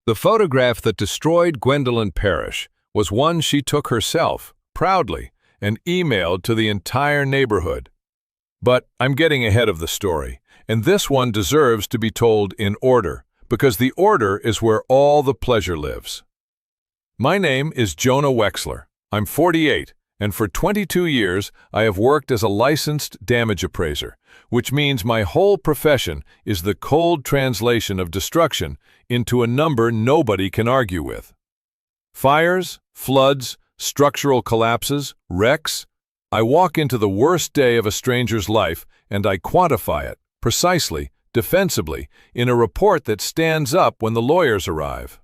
The photograph that destroyed Gwendolyn Parrish was one she took herself, proudly, and emailed to the entire neighborhood. But I'm getting ahead of the story, and this one deserves to be told in order, because the order is where all the pleasure lives. My name is Jonah Wexler. I'm 48, and for 22 years I have worked as a licensed damage appraiser, which means my whole profession is the cold translation of destruction into a number nobody can argue with. Fires, floods, structural collapses, wrecks. I walk into the worst day of a stranger's life and I quantify it, precisely, defensively, in a report that stands up when the lawyers arrive.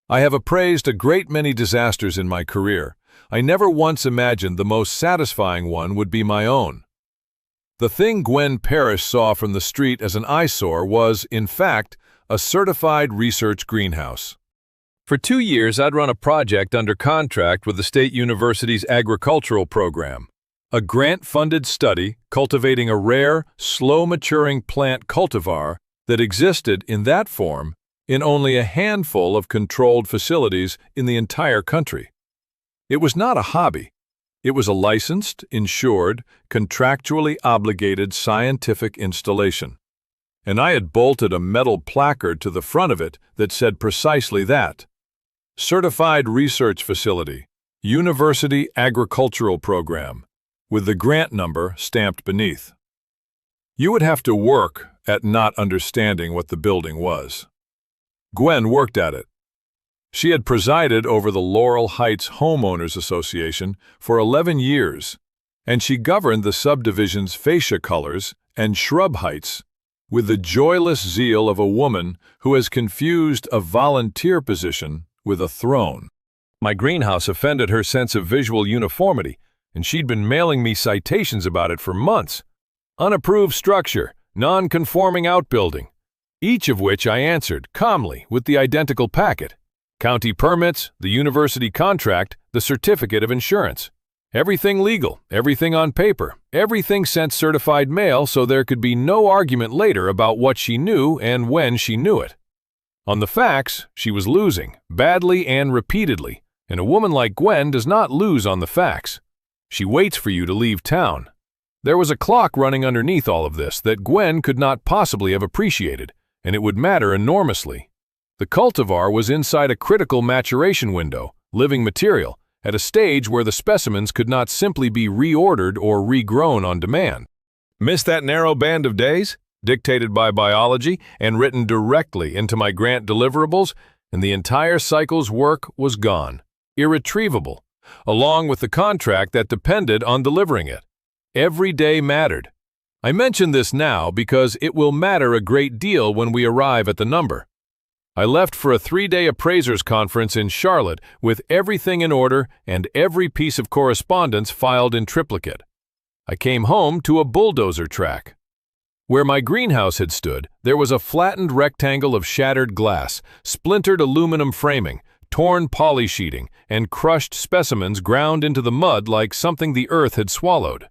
I have appraised a great many disasters in my career. I never once imagined the most satisfying one would be my own. The thing Gwen Parrish saw from the street as an eyesore was, in fact, a certified research greenhouse. For 2 years, I'd run a project under contract with the State University's agricultural program, a grant-funded study cultivating a rare, slow-maturing plant cultivar that existed in that form in only a handful of controlled facilities in the entire country. It was not a hobby. It was a licensed, insured, contractually obligated scientific installation. And I had bolted a metal placard to the front of it that said precisely that. Certified Research Facility, University Agricultural Program, with the grant number stamped beneath. You would have to work at not understanding what the building was. Gwen worked at it. She had presided over the Laurel Heights Homeowners Association for 11 years, and she governed the subdivision's fascia colors and shrub heights with the joyless zeal of a woman who has confused a volunteer position with a throne. My greenhouse offended her sense of visual uniformity, and she'd been mailing me citations about it for months. Unapproved structure, non-conforming outbuilding, each of which I answered calmly with the identical packet. County permits, the university contract, the certificate of insurance. Everything legal, everything on paper, everything sent certified mail so there could be no argument later about what she knew and when she knew it. On the facts, she was losing, badly and repeatedly, and a woman like Gwen does not lose on the facts. She waits for you to leave town. There was a clock running underneath all of this that Gwen could not possibly have appreciated, and it would matter enormously. The cultivar was inside a critical maturation window, living material, at a stage where the specimens could not simply be reordered or regrown on demand. Miss that narrow band of days, dictated by biology and written directly into my grant deliverables, and the entire cycle's work was gone, irretrievable, along with the contract that depended on delivering it. Every day mattered. I mention this now because it will matter a great deal when we arrive at the number. I left for a 3-day appraisers conference in Charlotte with everything in order and every piece of correspondence filed in triplicate. I came home to a bulldozer track. Where my greenhouse had stood, there was a flattened rectangle of shattered glass, splintered aluminum framing, torn poly sheeting, and crushed specimens ground into the mud like something the earth had swallowed.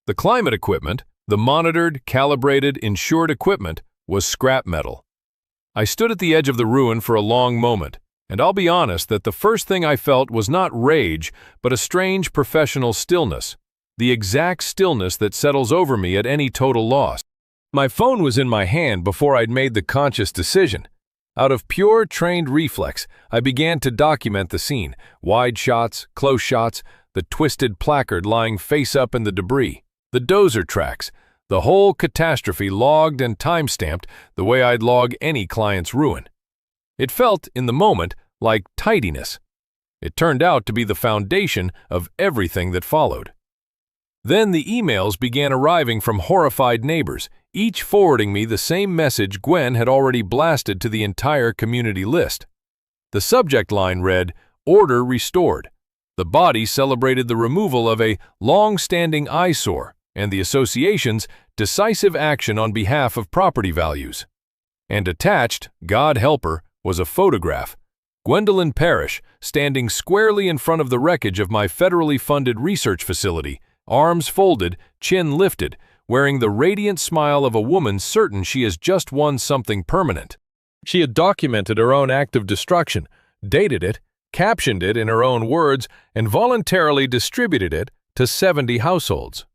The climate equipment, the monitored, calibrated, insured equipment, was scrap metal. I stood at the edge of the ruin for a long moment, and I'll be honest that the first thing I felt was not rage, but a strange professional stillness, the exact stillness that settles over me at any total loss. My phone was in my hand before I'd made the conscious decision. Out of pure trained reflex, I began to document the scene, wide shots, close shots, the twisted placard lying face up in the debris, the dozer tracks, the whole catastrophe logged and time-stamped the way I'd log any client's ruin. It felt, in the moment, like tidiness. It turned out to be the foundation of everything that followed. Then the emails began arriving from horrified neighbors, each forwarding me the same message Gwen had already blasted to the entire community list. The subject line read, "Order restored." The body celebrated the removal of a long-standing eyesore and the association's decisive action on behalf of property values. And attached, God help her, was a photograph. Gwendolyn Parrish, standing squarely in front of the wreckage of my federally funded research facility, arms folded, chin lifted, wearing the radiant smile of a woman certain she has just won something permanent. She had documented her own act of destruction, dated it, captioned it in her own words, and voluntarily distributed it to 70 households.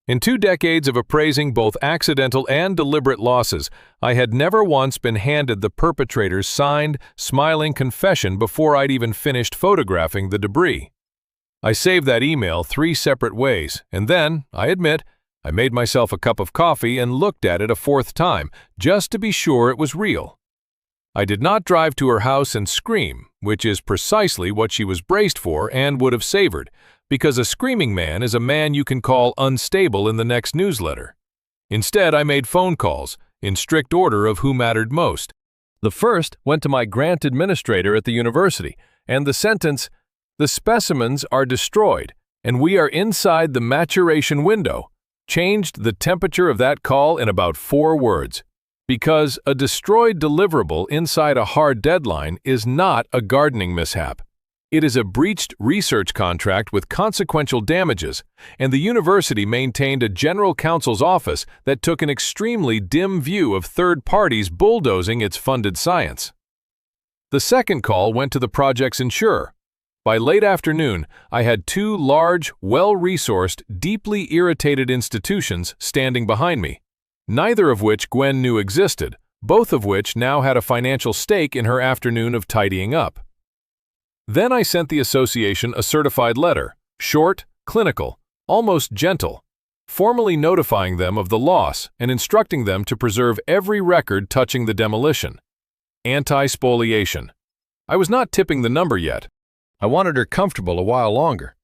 In 2 decades of appraising both accidental and deliberate losses, I had never once been handed the perpetrator's signed, smiling confession before I'd even finished photographing the debris. I saved that email 3 separate ways, and then, I admit, I made myself a cup of coffee and looked at it a 4th time, just to be sure it was real. I did not drive to her house and scream, which is precisely what she was braced for and would have savored, because a screaming man is a man you can call unstable in the next newsletter. Instead, I made phone calls, in strict order of who mattered most. The first went to my grant administrator at the university, and the sentence, "The specimens are destroyed, and we are inside the maturation window," changed the temperature of that call in about 4 words. Because a destroyed deliverable inside a hard deadline is not a gardening mishap. It is a breached research contract with consequential damages, and the university maintained a general counsel's office that took an extremely dim view of third parties bulldozing its funded science. The second call went to the project's insurer. By late afternoon, I had 2 large, well-resourced, deeply irritated institutions standing behind me, neither of which Gwen knew existed, both of which now had a financial stake in her afternoon of tidying up. Then I sent the association a certified letter, short, clinical, almost gentle, formally notifying them of the loss and instructing them to preserve every record touching the demolition. Anti-spoliation. I was not tipping the number yet. I wanted her comfortable a while longer.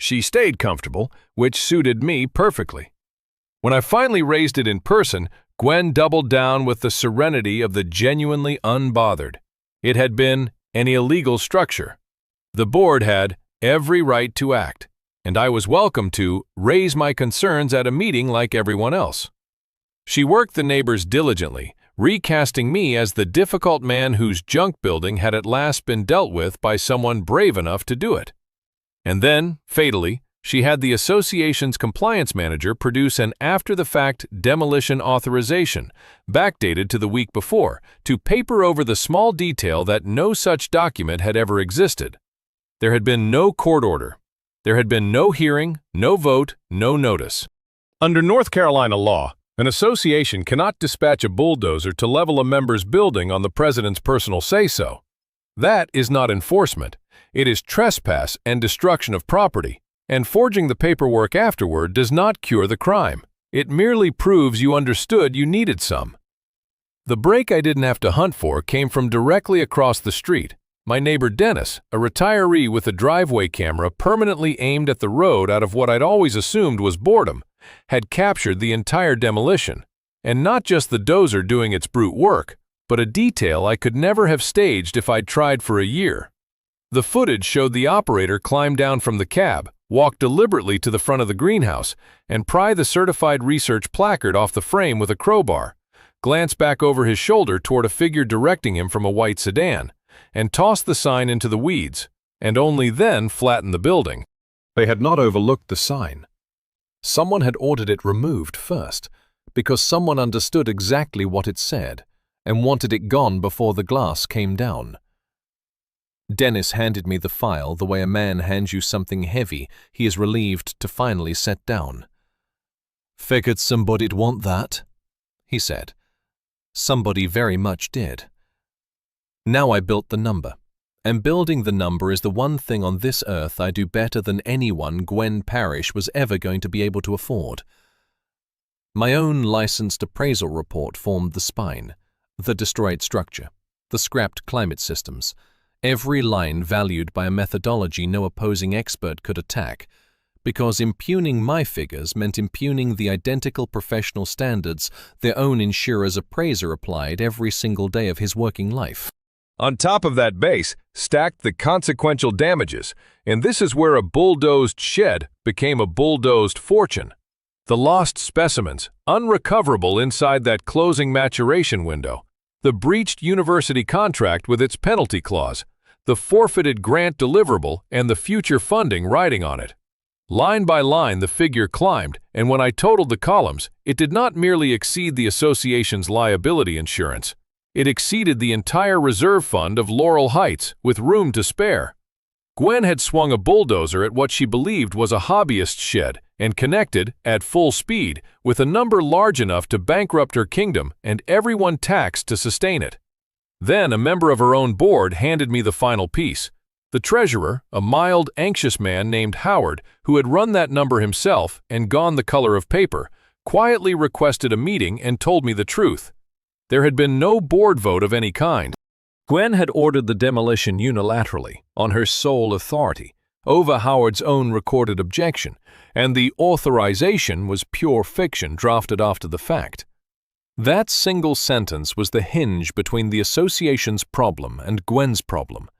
She stayed comfortable, which suited me perfectly. When I finally raised it in person, Gwen doubled down with the serenity of the genuinely unbothered. It had been an illegal structure. The board had every right to act, and I was welcome to raise my concerns at a meeting like everyone else. She worked the neighbors diligently, recasting me as the difficult man whose junk building had at last been dealt with by someone brave enough to do it. And then, fatally, she had the association's compliance manager produce an after-the-fact demolition authorization, backdated to the week before, to paper over the small detail that no such document had ever existed. There had been no court order. There had been no hearing, no vote, no notice. Under North Carolina law, an association cannot dispatch a bulldozer to level a member's building on the president's personal say-so. That is not enforcement. It is trespass and destruction of property, and forging the paperwork afterward does not cure the crime. It merely proves you understood you needed some. The break I didn't have to hunt for came from directly across the street. My neighbor Dennis, a retiree with a driveway camera permanently aimed at the road out of what I'd always assumed was boredom, had captured the entire demolition, and not just the dozer doing its brute work, but a detail I could never have staged if I'd tried for a year. The footage showed the operator climb down from the cab, walk deliberately to the front of the greenhouse, and pry the certified research placard off the frame with a crowbar, glance back over his shoulder toward a figure directing him from a white sedan, and toss the sign into the weeds, and only then flatten the building. They had not overlooked the sign. Someone had ordered it removed first, because someone understood exactly what it said, and wanted it gone before the glass came down. Dennis handed me the file the way a man hands you something heavy he is relieved to finally set down. "Figured somebody'd want that," he said. Somebody very much did. Now I built the number, and building the number is the one thing on this earth I do better than anyone Gwen Parrish was ever going to be able to afford. My own licensed appraisal report formed the spine, the destroyed structure, the scrapped climate systems, every line valued by a methodology no opposing expert could attack, because impugning my figures meant impugning the identical professional standards their own insurer's appraiser applied every single day of his working life. On top of that base, stacked the consequential damages, and this is where a bulldozed shed became a bulldozed fortune. The lost specimens, unrecoverable inside that closing maturation window, the breached university contract with its penalty clause, the forfeited grant deliverable, and the future funding riding on it. Line by line the figure climbed, and when I totaled the columns, it did not merely exceed the association's liability insurance. It exceeded the entire reserve fund of Laurel Heights, with room to spare. Gwen had swung a bulldozer at what she believed was a hobbyist shed and connected, at full speed, with a number large enough to bankrupt her kingdom and everyone taxed to sustain it. Then a member of her own board handed me the final piece. The treasurer, a mild, anxious man named Howard, who had run that number himself and gone the color of paper, quietly requested a meeting and told me the truth. There had been no board vote of any kind. Gwen had ordered the demolition unilaterally, on her sole authority, over Howard's own recorded objection, and the authorization was pure fiction drafted after the fact. That single sentence was the hinge between the association's problem and Gwen's problem.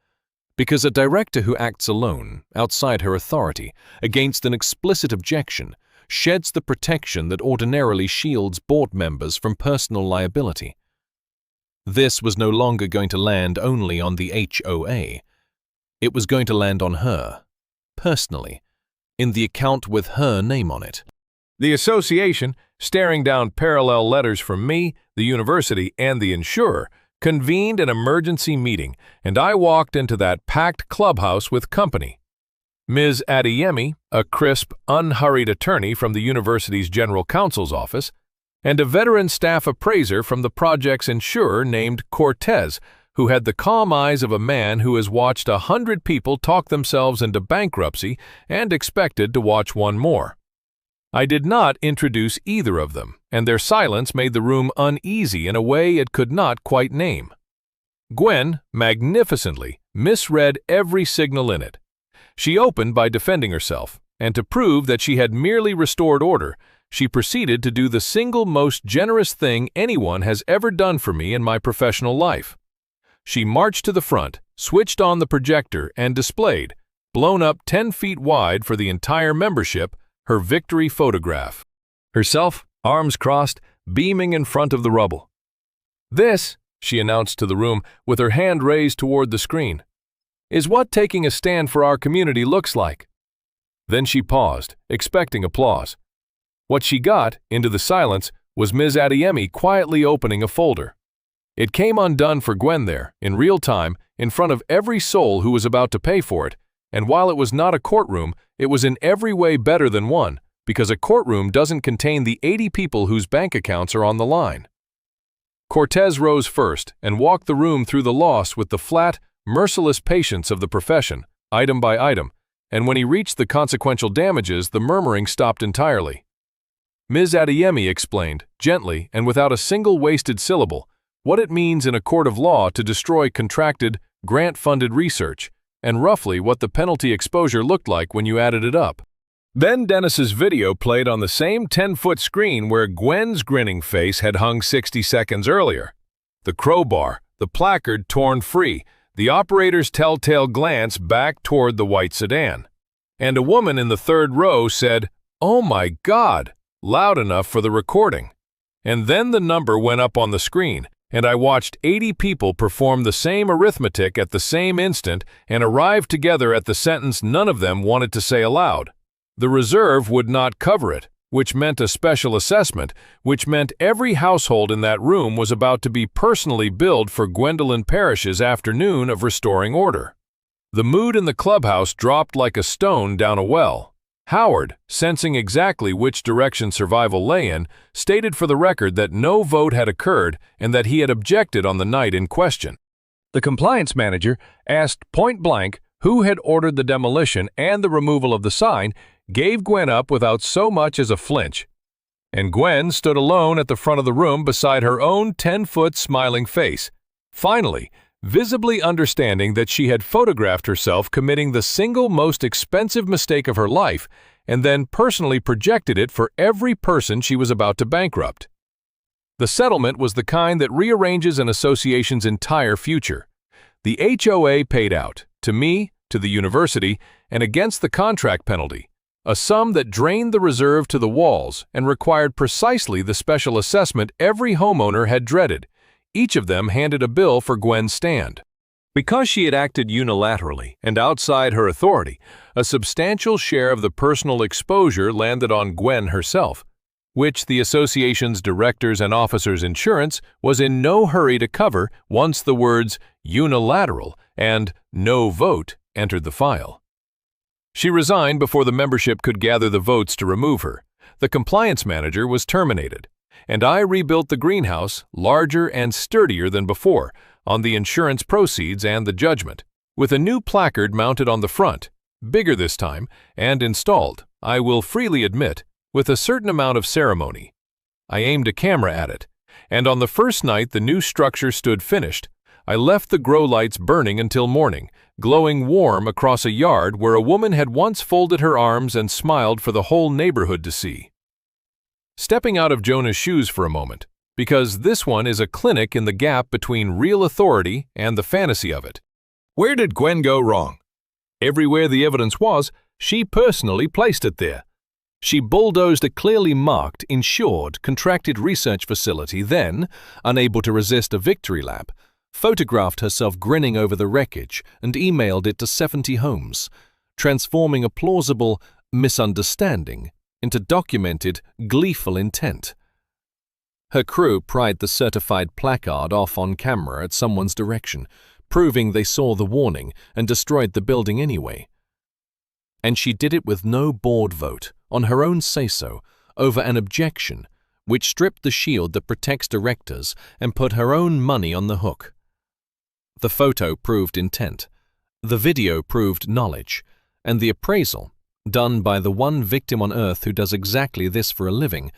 Because a director who acts alone, outside her authority, against an explicit objection, sheds the protection that ordinarily shields board members from personal liability. This was no longer going to land only on the HOA. It was going to land on her, personally, in the account with her name on it. The association, staring down parallel letters from me, the university, and the insurer, convened an emergency meeting, and I walked into that packed clubhouse with company. Ms. Adeyemi, a crisp, unhurried attorney from the university's general counsel's office, and a veteran staff appraiser from the project's insurer named Cortez, who had the calm eyes of a man who has watched 100 people talk themselves into bankruptcy and expected to watch one more. I did not introduce either of them, and their silence made the room uneasy in a way it could not quite name. Gwen, magnificently, misread every signal in it. She opened by defending herself, and to prove that she had merely restored order, she proceeded to do the single most generous thing anyone has ever done for me in my professional life. She marched to the front, switched on the projector, and displayed, blown up 10 feet wide for the entire membership, her victory photograph. Herself, arms crossed, beaming in front of the rubble. "This," she announced to the room, with her hand raised toward the screen, "is what taking a stand for our community looks like." Then she paused, expecting applause. What she got, into the silence, was Ms. Adeyemi quietly opening a folder. It came undone for Gwen there, in real time, in front of every soul who was about to pay for it, and while it was not a courtroom, it was in every way better than one, because a courtroom doesn't contain the 80 people whose bank accounts are on the line. Cortez rose first and walked the room through the loss with the flat, merciless patience of the profession, item by item, and when he reached the consequential damages, the murmuring stopped entirely. Ms. Adeyemi explained, gently and without a single wasted syllable, what it means in a court of law to destroy contracted, grant-funded research, and roughly what the penalty exposure looked like when you added it up. Then Dennis's video played on the same 10-foot screen where Gwen's grinning face had hung 60 seconds earlier. The crowbar, the placard torn free, the operator's telltale glance back toward the white sedan. And a woman in the third row said, "Oh my God," loud enough for the recording. And then the number went up on the screen, and I watched 80 people perform the same arithmetic at the same instant and arrive together at the sentence none of them wanted to say aloud. The reserve would not cover it, which meant a special assessment, which meant every household in that room was about to be personally billed for Gwendolyn Parrish's afternoon of restoring order. The mood in the clubhouse dropped like a stone down a well. Howard, sensing exactly which direction survival lay in, stated for the record that no vote had occurred and that he had objected on the night in question. The compliance manager asked point-blank who had ordered the demolition and the removal of the sign, gave Gwen up without so much as a flinch. And Gwen stood alone at the front of the room beside her own 10-foot smiling face. Finally, visibly understanding that she had photographed herself committing the single most expensive mistake of her life and then personally projected it for every person she was about to bankrupt. The settlement was the kind that rearranges an association's entire future. The HOA paid out, to me, to the university, and against the contract penalty, a sum that drained the reserve to the walls and required precisely the special assessment every homeowner had dreaded. Each of them handed a bill for Gwen's stand. Because she had acted unilaterally and outside her authority, a substantial share of the personal exposure landed on Gwen herself. which the association's directors and officers' insurance was in no hurry to cover once the words unilateral and no vote entered the file. She resigned before the membership could gather the votes to remove her. The compliance manager was terminated, and I rebuilt the greenhouse larger and sturdier than before on the insurance proceeds and the judgment, with a new placard mounted on the front, bigger this time, and installed, I will freely admit, with a certain amount of ceremony. I aimed a camera at it, and on the first night the new structure stood finished, I left the grow lights burning until morning, glowing warm across a yard where a woman had once folded her arms and smiled for the whole neighborhood to see. Stepping out of Jonah's shoes for a moment, because this one is a clinic in the gap between real authority and the fantasy of it. Where did Gwen go wrong? Everywhere the evidence was, she personally placed it there. She bulldozed a clearly marked, insured, contracted research facility, then, unable to resist a victory lap, photographed herself grinning over the wreckage and emailed it to 70 homes, transforming a plausible misunderstanding into documented, gleeful intent. Her crew pried the certified placard off on camera at someone's direction, proving they saw the warning and destroyed the building anyway. And she did it with no board vote, on her own say-so, over an objection, which stripped the shield that protects directors and put her own money on the hook. The photo proved intent, the video proved knowledge, and the appraisal, done by the one victim on earth who does exactly this for a living,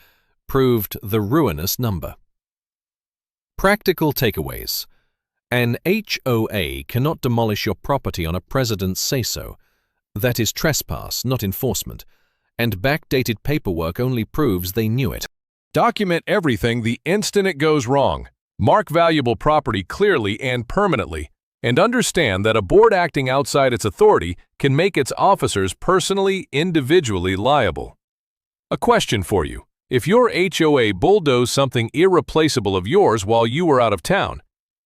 proved the ruinous number. Practical takeaways. An HOA cannot demolish your property on a president's say-so. That is trespass, not enforcement, and backdated paperwork only proves they knew it. Document everything the instant it goes wrong. Mark valuable property clearly and permanently, and understand that a board acting outside its authority can make its officers personally, individually liable. A question for you. If your HOA bulldozed something irreplaceable of yours while you were out of town,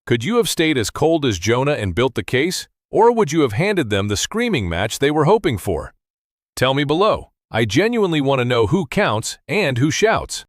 could you have stayed as cold as Jonah and built the case, or would you have handed them the screaming match they were hoping for? Tell me below. I genuinely want to know who counts and who shouts.